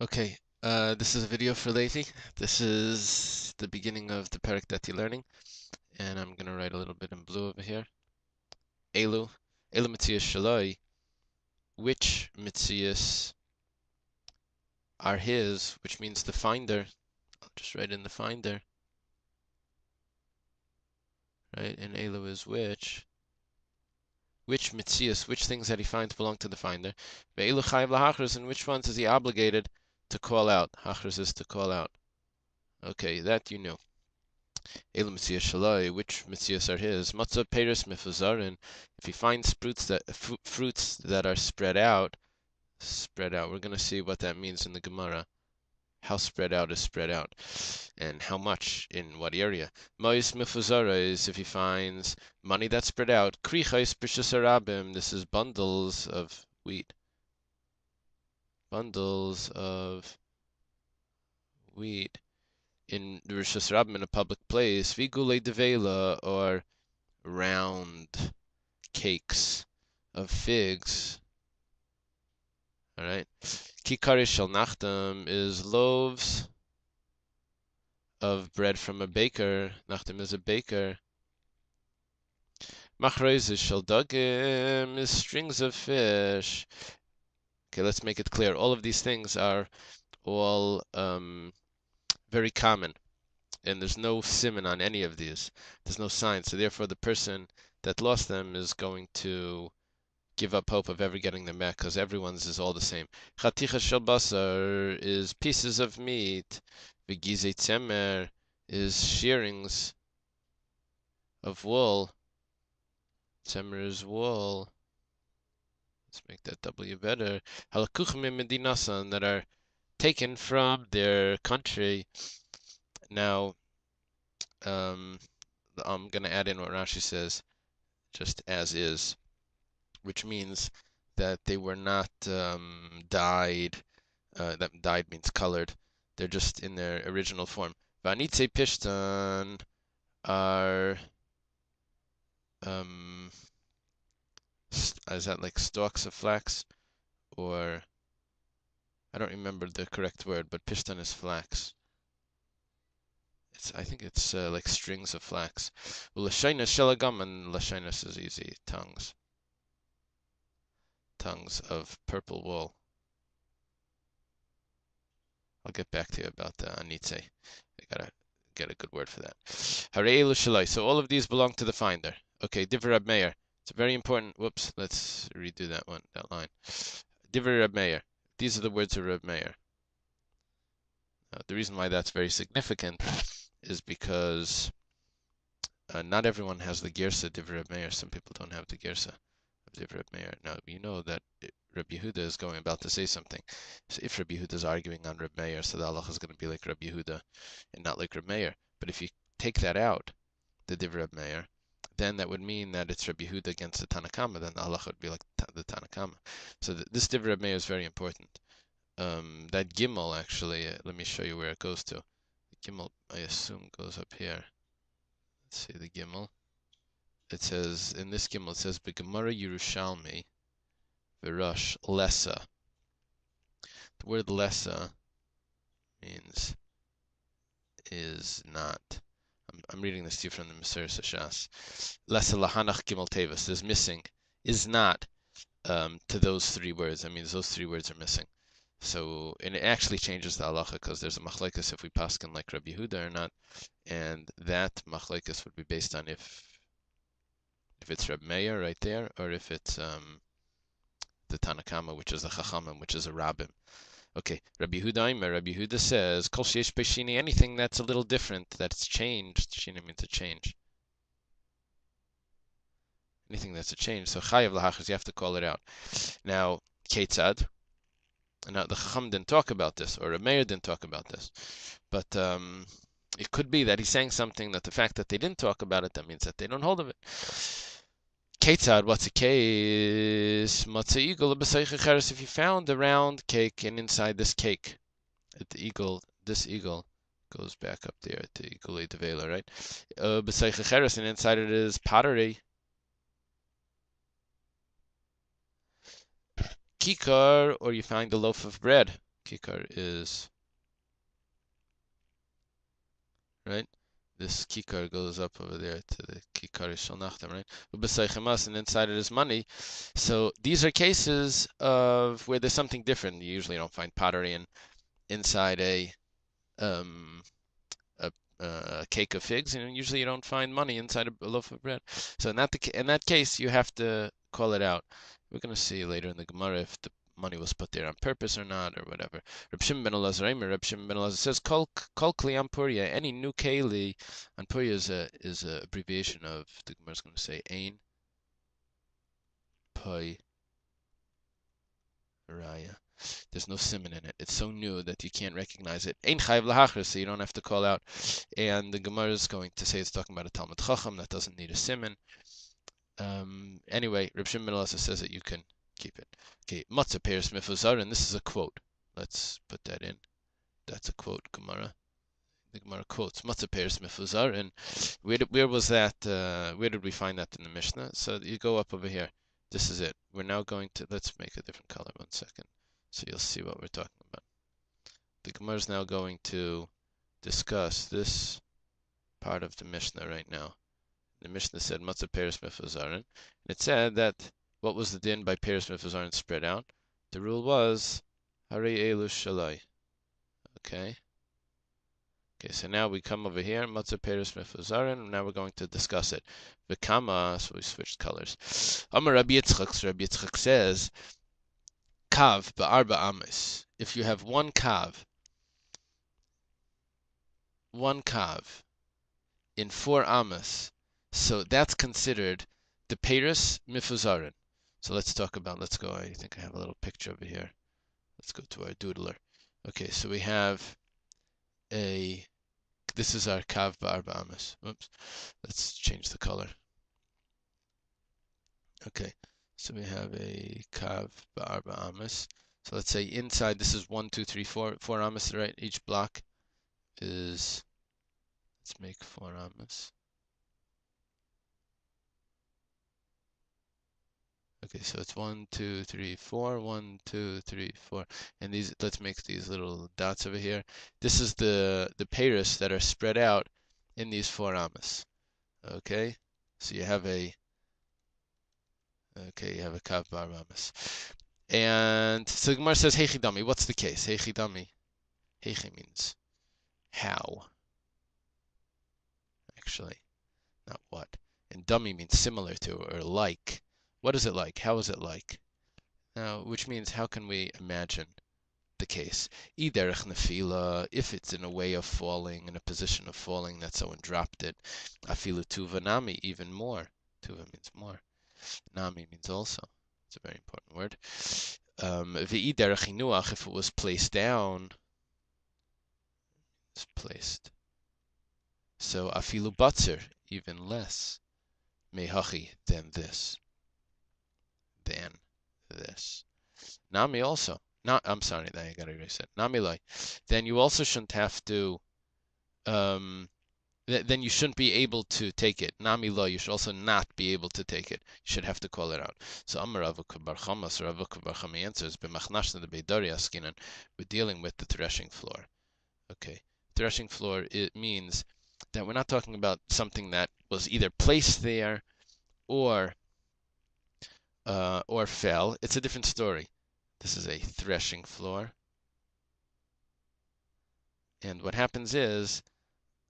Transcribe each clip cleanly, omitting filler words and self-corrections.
Okay, this is a video for Levi. This is the beginning of the Perek Dati learning, and I'm gonna write a little bit in blue over here. Eilu Metzios FLV, which Metzios are his, which means the finder. I'll just write in the finder, right? And Eilu is which Metzios, which things that he finds belong to the finder. Ve'eilu chayav lahachris, and which ones is he obligated to call out? Hachris is to call out. Okay, that you know. Eilu Metzios FLV, which Metzios are his? Matzah Peiros Mifuzarin. If he finds fruits that are spread out. We're gonna see what that means in the Gemara. How spread out is spread out, and how much in what area. Mois Mifuzara is if he finds money that's spread out. Krichais B'Shasarabim. This is bundles of wheat. Bundles of wheat in the Rosh Hashanah in a public place, vigule devela, or round cakes of figs. All right. Kikari shel nachtem is loaves of bread from a baker. Nachtem is a baker. Machreis shel dagim is strings of fish. Okay, let's make it clear. All of these things are all very common, and there's no siman on any of these. There's no sign, so therefore the person that lost them is going to give up hope of ever getting them back, because everyone's is all the same. Chaticha shel basar is pieces of meat. V'gizei tzemer is shearings of wool. Tzemer is wool. Let's make that W better. Halakuchim medinasan, that are taken from their country. Now, I'm going to add in what Rashi says, just as is, which means that they were not dyed. That dyed means colored. They're just in their original form. Vanitze pishtan are, is that like stalks of flax? Or, I don't remember the correct word, but pishtan is flax. I think it's like strings of flax. L'shainas shelagam, and l'shainas is easy. Tongues of purple wool. I'll get back to you about the anitze. I gotta get a good word for that. Harei shalai. So all of these belong to the finder. Okay, Divrei Rab Meir. It's very important. Whoops, let's redo that line. Divrei Rab Meir. These are the words of Rab Meir. The reason why that's very significant is because not everyone has the Girsa Divrei Rab Meir. Some people don't have the Girsa of Divrei Rab Meir. Now, you know that Rabbi Yehuda is about to say something. So if Rabbi Yehuda is arguing on Rab Meir, so the halacha is going to be like Rabbi Yehuda and not like Rab Meir. But if you take that out, the Divrei Rab Meir, then that would mean that it's Rabbi Yehuda against the Tanakama. Then the halacha would be like the Tanakama. So this Divrei Rab Meir is very important. That Gimel, actually, let me show you where it goes to. The Gimel, I assume, goes up here. Let's see the Gimel. It says, in this Gimel, it says, B'Gemara Yerushalmi, V'Rosh Lesa. The word Lesa means is not. I'm reading this to you from the Meseres Hashas. Lesa Lahanach Gimel Tevis is missing, is not to those three words. That means those three words are missing. So, and it actually changes the halacha, because there's a machlekes if we paskin like Rabbi Yehuda or not, and that machlekes would be based on if it's Reb Meir right there, or if it's the Tanakama, which is the Chachamim, which is a Rabbim. Okay, Rabbi Yehuda says, Kol sheyesh b'shini, anything that's a little different, that's changed. Shini means a change. Anything that's a change. So chayav lahachas, you have to call it out. Now, Ketzad. Now, the Chacham didn't talk about this, or Reb Meir didn't talk about this, but it could be that he's saying something that the fact that they didn't talk about it, that means that they don't hold of it. Ketzad, what's a case? Matzah eagle, if you found a round cake, and inside this cake, this eagle goes back up there to Igulei Devela, right? And inside it is pottery. Kikar, or you find a loaf of bread. Kikar is, right? This kikar goes up over there to the kikar shel nachtem, right? Ubesaychemas, and inside it is money. So these are cases of where there's something different. You usually don't find pottery inside um, a cake of figs, and usually you don't find money inside a loaf of bread. So in that case, you have to call it out. We're going to see later in the Gemara if the money was put there on purpose or not, or whatever. Reb Shimon ben Elazar says, "Kol kli on Puria." Any new keli on Puria is a abbreviation of, the Gemara is going to say ein poi raya. There's no simon in it. It's so new that you can't recognize it. Ein chayv lahachris, so you don't have to call out. And the Gemara is going to say it's talking about a Talmud Chacham that doesn't need a simon. Anyway, Reb Shimon ben Elazar says that you can keep it. Okay, matzah peres mifuzar, and this is a quote. Let's put that in. That's a quote, Gemara. The Gemara quotes matzah peres mifuzar, and where was that? Where did we find that in the Mishnah? So you go up over here. This is it. We're now going to, let's make a different color. 1 second, so you'll see what we're talking about. The Gemara is now going to discuss this part of the Mishnah right now. The Mishnah said matzah peres mifuzarin, and it said that what was the din by peres mifuzarin spread out? The rule was harei eilu shalai. Okay. Okay, so now we come over here, matzah peres mifuzarin, and now we're going to discuss it. V'kama, so we switched colors. Amar Rabbi Yitzchak, so Rabbi Yitzchak says, kav ba'arba amis. If you have one kav in 4 amas, so that's considered the peres mifuzarin. So let's go, I think I have a little picture over here. Let's go to our doodler. Okay, so we have this is our kav ba'arba amas. Oops, let's change the color. Okay, so we have a kav ba'arba amas. So let's say inside, this is 1, 2, 3, 4 amas, right? Each block is, let's make 4 amas. Okay, so it's 1, 2, 3, 4, 1, 2, 3, 4, and these. Let's make these little dots over here. This is the peres that are spread out in these 4 amas. Okay, so you have a kav ba'arba amas, and so the Gemara says heichidami. What's the case? Heichidami. Heichi means how. Actually, not what. And dummy means similar to or like. What is it like? How is it like? Now, which means how can we imagine the case? Iderech nefila, if it's in a way of falling, in a position of falling that someone dropped it. Afilu tuva nami, even more. Tuva means more. Nami means also. It's a very important word. V'iderech hinuach, if it was placed down, it's placed. So afilu batzer, even less. Mehachi, than this. Nami also. I'm sorry, I gotta erase it. Nami loy. Then you also shouldn't have to. Then you shouldn't be able to take it. Nami loy. You should also not be able to take it. You should have to call it out. So Amar Rav Bar Chama, so Rav Bar Chama answers, b'machnashna the beidari askinan. We're dealing with the threshing floor. Okay, threshing floor. It means that we're not talking about something that was either placed there or fell. It's a different story. This is a threshing floor. And what happens is,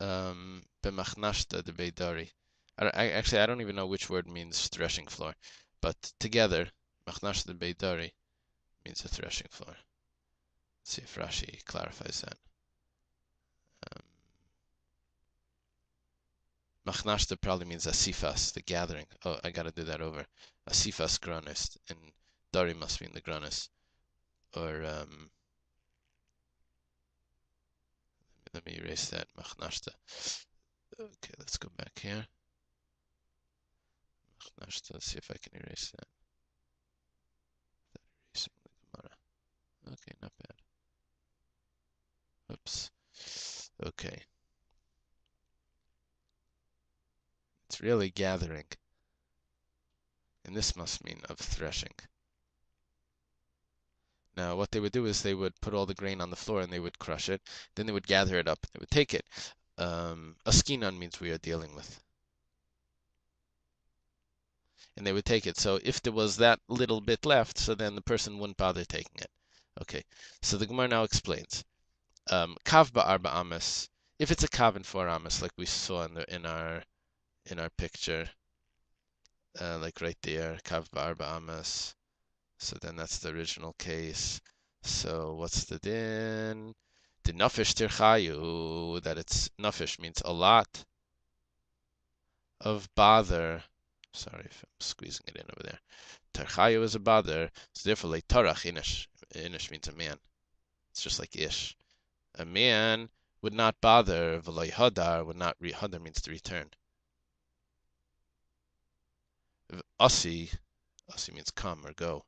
b'machnashta de beidari. I don't even know which word means threshing floor, but together, machnashta de beidari means a threshing floor. Let's see if Rashi clarifies that. Machnashta probably means asifas, the gathering. Oh, I gotta do that over. Asifas granis, and dari must mean the granis. Or, let me erase that, machnashta. Okay, let's go back here. Machnashta, let's see if I can erase that. Erasing the Gemara. Okay, not bad. Oops. Okay. It's really gathering. And this must mean of threshing. Now, what they would do is they would put all the grain on the floor and they would crush it. Then they would gather it up. They would take it. Askinan means we are dealing with. And they would take it. So if there was that little bit left, so then the person wouldn't bother taking it. Okay, so the Gemara now explains. Kav ba'arba amas. If it's a kav in 4 amas, like we saw in our picture, like right there, kav ba'arba amas. So then that's the original case. So what's the din? The nafish tirchayu, that it's nafish means a lot of bother. Sorry if I'm squeezing it in over there. Tirchayu is a bother, so therefore like tarach inish. Inish means a man. It's just like ish. A man would not bother. V'loy hadar would not hadar means to return. Asi means come or go.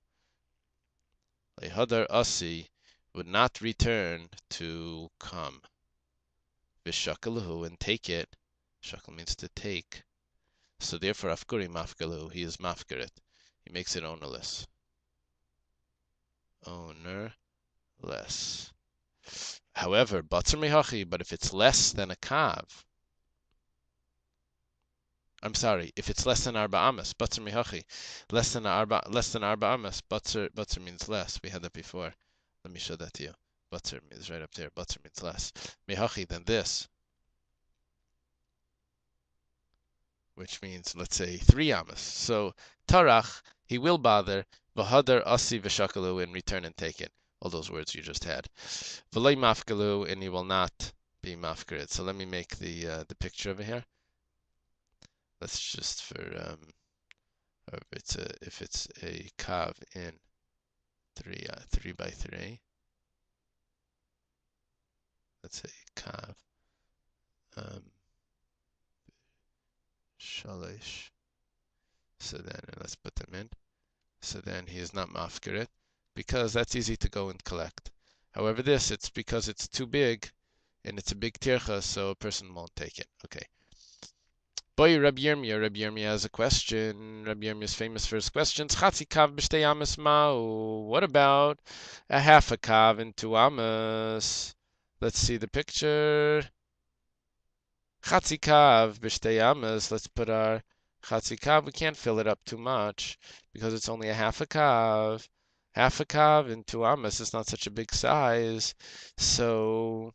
Hadar asi would not return to come. V'shakalahu and take it. Shakal means to take. So therefore, afkuri mafkalahu, he is mafkarit. He makes it ownerless. Ownerless. However, batzer mehachi, but if it's less than a kav, I'm sorry, if it's less than arba amas, batzer mehachi, less than arba amas, batzer means less. We had that before. Let me show that to you. Batzer is right up there. Batzer means less. Mehachi than this, which means, let's say, 3 amas. So tarach, he will bother. V'hadar asi v'shakalu, and return and take it. All those words you just had. V'loi mafkalu, and he will not be mafkarit. So let me make the picture over here. Let's just for if it's a kav in 3 by 3. Let's say kav shalish. So then let's put them in. So then he is not mafkarit, because that's easy to go and collect. However, it's because it's too big, and it's a big tircha, so a person won't take it. Okay. Boy, Rabbi Yirmiyah has a question. Rabbi Yirmiyah is famous for his questions. Chatzi kav b'shtei amas ma'u. What about a half a kav in 2 amas? Let's see the picture. Chatzi kav b'shtei amas. Let's put our chatzi kav. We can't fill it up too much because it's only a half a kav. Half a kav in 2 amas is not such a big size. So,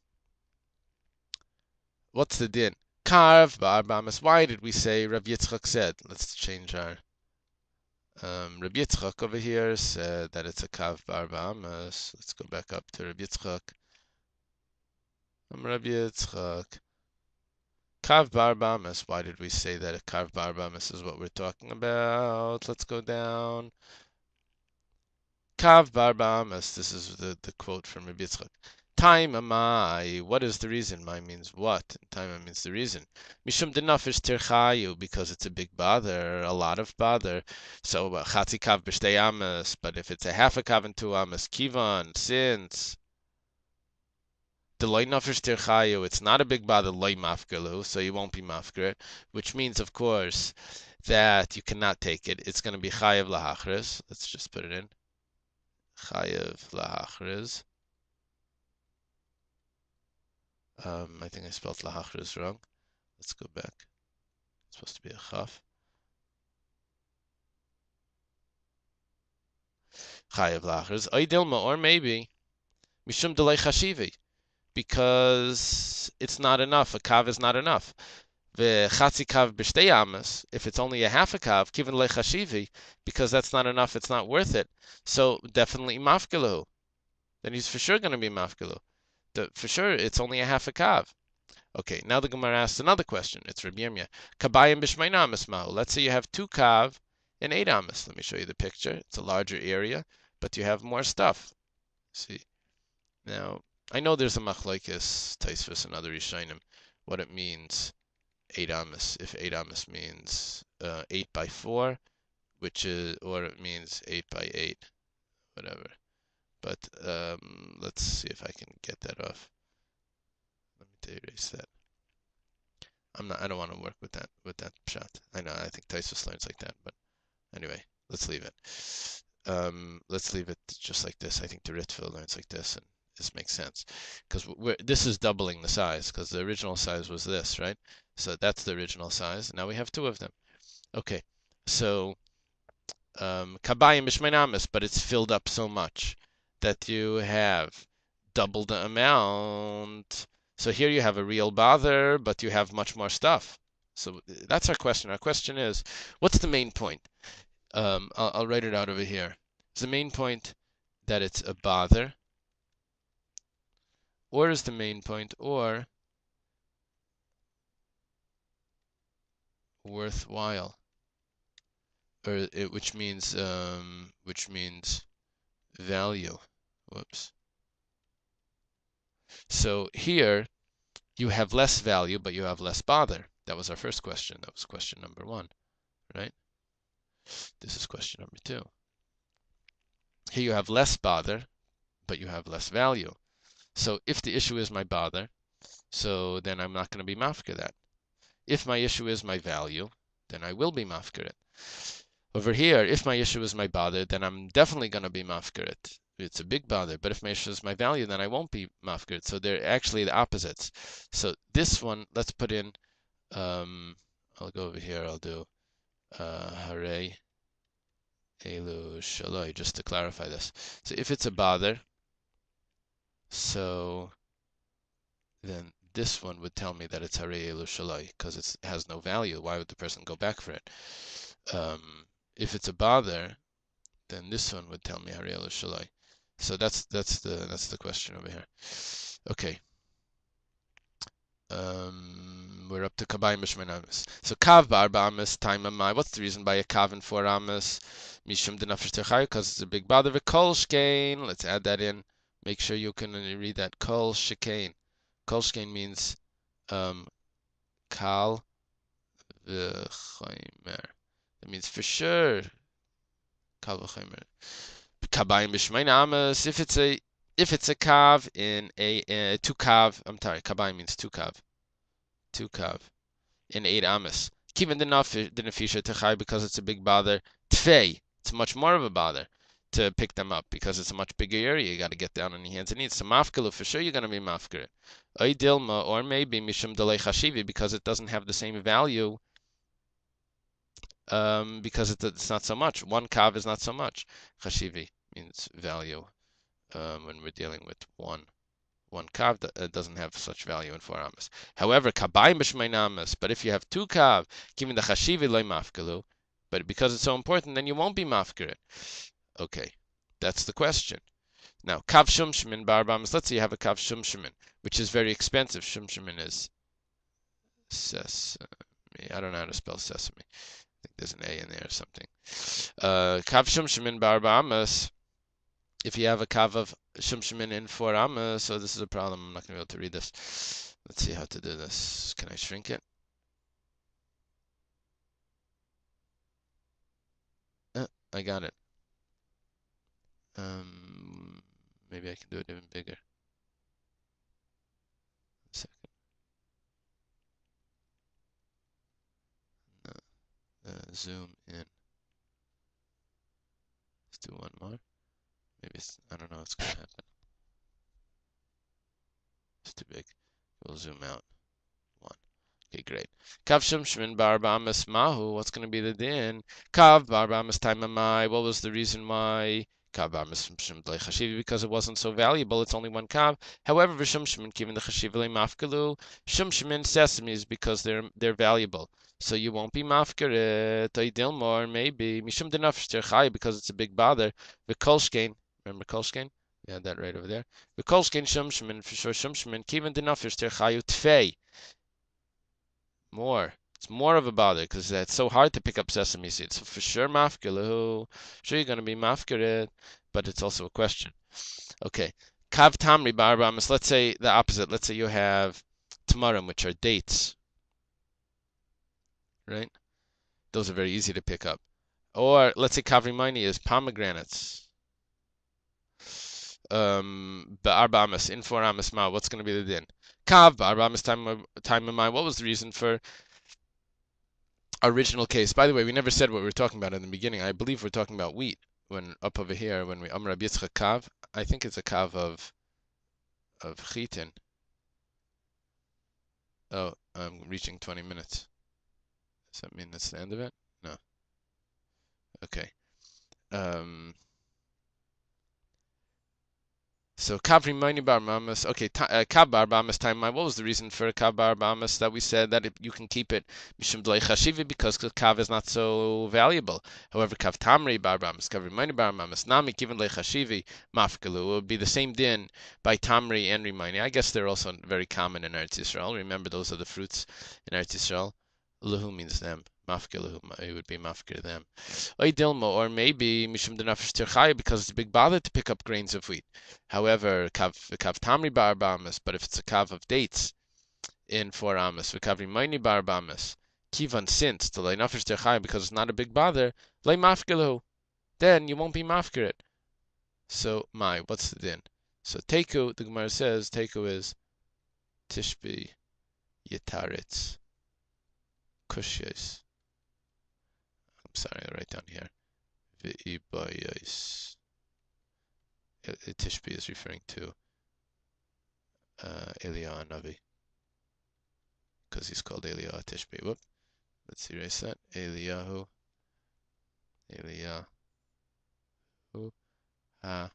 what's the din? Kav ba'arba amas. Why did we say Rav Yitzchak said? Let's change our. Rav Yitzchak over here said that it's a kav ba'arba amas. Let's go back up to Rav Yitzchak. Rav Yitzchak. Kav ba'arba amas. Why did we say that a kav ba'arba amas is what we're talking about? Let's go down. Kav ba'arba amas. This is the quote from Rav Yitzchak. Time amai. What is the reason? Mai means what? Time means the reason. Mishum denafish tirchayu, because it's a big bother, a lot of bother. So chatzi kav b'shtei amas. But if it's a half a kav and 2 amas, kivan, since the loy nafish tirchayu, it's not a big bother, loy mafkalu, so you won't be mafkir, which means, of course, that you cannot take it. It's going to be chayev lahachriz. Let's just put it in. Chayev lahachriz. I think I spelled lahachriz wrong. Let's go back. It's supposed to be a chaf. Chayev lahachriz. Oidilma, or maybe mishum delay chashivi, because it's not enough. A kav is not enough. V'chatzi kav b'shtei amas. If it's only a half a kav, kiven le chashivi, because that's not enough. It's not worth it. So definitely mafkilu. Then he's for sure going to be mafkilu. For sure, it's only a half a kav. Okay, now the Gemara asks another question. It's Rabbi Yirmiyah. Kabayim b'shmein amas ma'u. Let's say you have 2 kav and 8 amas. Let me show you the picture. It's a larger area, but you have more stuff. See? Now, I know there's a machlokes, Taisvus and other Rishonim, what it means, 8 amas. If 8 amas means 8 by 4, which is, or it means 8 by 8, whatever. But let's see if I can get that off. Let me erase that. I don't want to work with that pshat. I know, I think Taisus learns like that, but anyway, let's leave it. let's leave it just like this. I think the Ritva learns like this, and this makes sense because this is doubling the size because the original size was this, right? So that's the original size. Now we have two of them. Okay, so kabayim mishmeinamis, but it's filled up so much that you have double the amount. So here you have a real bother, but you have much more stuff. So that's our question. Our question is, what's the main point? I'll write it out over here. Is the main point that it's a bother, or is the main point, or worthwhile, or which means value. Whoops. So here you have less value, but you have less bother. That was our first question. That was question number one, right? This is question number two. Here you have less bother, but you have less value. So if the issue is my bother, so then I'm not going to be mafker that. If my issue is my value, then I will be mafker it. Over here, if my issue is my bother, then I'm definitely going to be mafker it. It's a big bother. But if my issue is my value, then I won't be mafker it. So they're actually the opposites. So this one, let's put in, I'll go over here, I'll do Hare Eilu Shaloi, just to clarify this. So if it's a bother, so then this one would tell me that it's Hare Eilu Shaloi because it has no value. Why would the person go back for it? If it's a bother, then this one would tell me Hare Eilu Shaloi. So that's the question over here. Okay. We're up to Kabayim B'Shmein Amis. So Kav B'Arba Amis Time Amai. What's the reason by a Kav in 4 Amis? Mishum D'Nafesh Terchayu, because it's a big bother. V'Kol Shkein. Let's add that in. Make sure you can read that. Kol Shkein. Kol Shkein means Kal V'Chaymer. That means for sure. Kal V'Chaymer. Kabayim B'Shmein Amis. If it's a Kav in a 2 Kav. I'm sorry. Kabayim means 2 Kav. 2 Kav in 8 Amis. Kiven the Nefisha Techai, because it's a big bother. Tfei, it's much more of a bother to pick them up because it's a much bigger area. You got to get down on your hands and knees. So mafkalu, for sure you're going to be mafkar. Oy dilma, or maybe mishum delay chashivi, because it doesn't have the same value. Because it's not so much. 1 kav is not so much. Chashivi means value. When we're dealing with one kav doesn't have such value in 4 amas. However, kabayim b'shmein amas. But if you have 2 kav, given the chashivi loy mafkalu, but because it's so important, then you won't be mafkar it. Okay, that's the question. Now, kav shumshmin barbamas. Let's say you have a kav shumshmin, which is very expensive. Shumshmin is sesame. I don't know how to spell sesame. I think there's an A in there or something. Kav shumshmin barbamas. If you have a kav of shumshimin in 4 amas, so this is a problem. I'm not going to be able to read this. Let's see how to do this. Can I shrink it? I got it. Maybe I can do it even bigger. A second. Zoom in. Let's do one more. Maybe I don't know what's going to happen. It's too big. We'll zoom out. 1. Okay, great. Kav shumshmin barbamas mahu. What's going to be the din? Kav barbamas taimamai. What was the reason why? Kav barbamas shumshmin chashivi, because it wasn't so valuable. It's only 1 kav. However, v'shumshmin given the chashivi mafkalu. Shumshmin sesames because they're valuable. So you won't be mafkar it. Dilmor maybe mishum denafsh terchai, because it's a big bother. V'kolshkein. Remember Kolshkein? We had that right over there. V'kolshkein shumshmin, for sure shumshmin, kiven denafsh terchayu tfei. More. It's more of a bother because it's so hard to pick up sesame seeds. So for sure mafkalu. Sure you're going to be mafkar it, but it's also a question. Okay. Kav tamri barbamas. Let's say the opposite. Let's say you have tamarim, which are dates. Right? Those are very easy to pick up. Or let's say kavrimani is pomegranates. Ba'arba amas, in 4 amas ma. What's going to be the din? Kav ba'arba amas time of mine. What was the reason for original case? By the way, we never said what we were talking about in the beginning. I believe we're talking about wheat. when up over here, when we Amr Yitzchak Kav, I think it's a Kav of Chitin. Oh, I'm reaching 20 minutes. Does that mean that's the end of it? No. Okay. So Kavri Mini Bar Mamas. Okay, Kav Bar Bamas time. What was the reason for Kav Bar Bamas that we said that you can keep it Mishum Blei Chashivi because Kav is not so valuable. However, Kav Tamri Bar Bamas, Kavri Mini Bar Mamas, Nami given Lei Chashivi Mafkalu would be the same din by Tamri and Rimani. I guess they're also very common in Eretz Yisrael. Remember, those are the fruits in Eretz Yisrael. Luhu means them. Mafkilu, it would be mafkir them. Oy Dilmo, or maybe Mishum Denafesh Tirchaya because it's a big bother to pick up grains of wheat. However, kav tamri bar bamas, but if it's a kav of dates in 4 amas, v'kavri maini bar bamas, kivan since the lay nafesh Tirchaya because it's not a big bother, lay mafkilu, then you won't be mafkir it. So what's the din? So teku, the Gemara says teku is tishbi yitaritz kushyos. I'm sorry, I'll write down here. V'ibayos. Tishbi is referring to Eliyahu Navi because he's called Eliyahu Tishbi. Whoop. Let's erase that. Eliyahu ha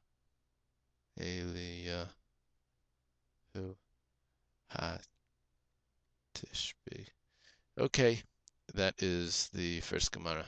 Eliyahu ha Tishbi. Okay, that is the first Gemara.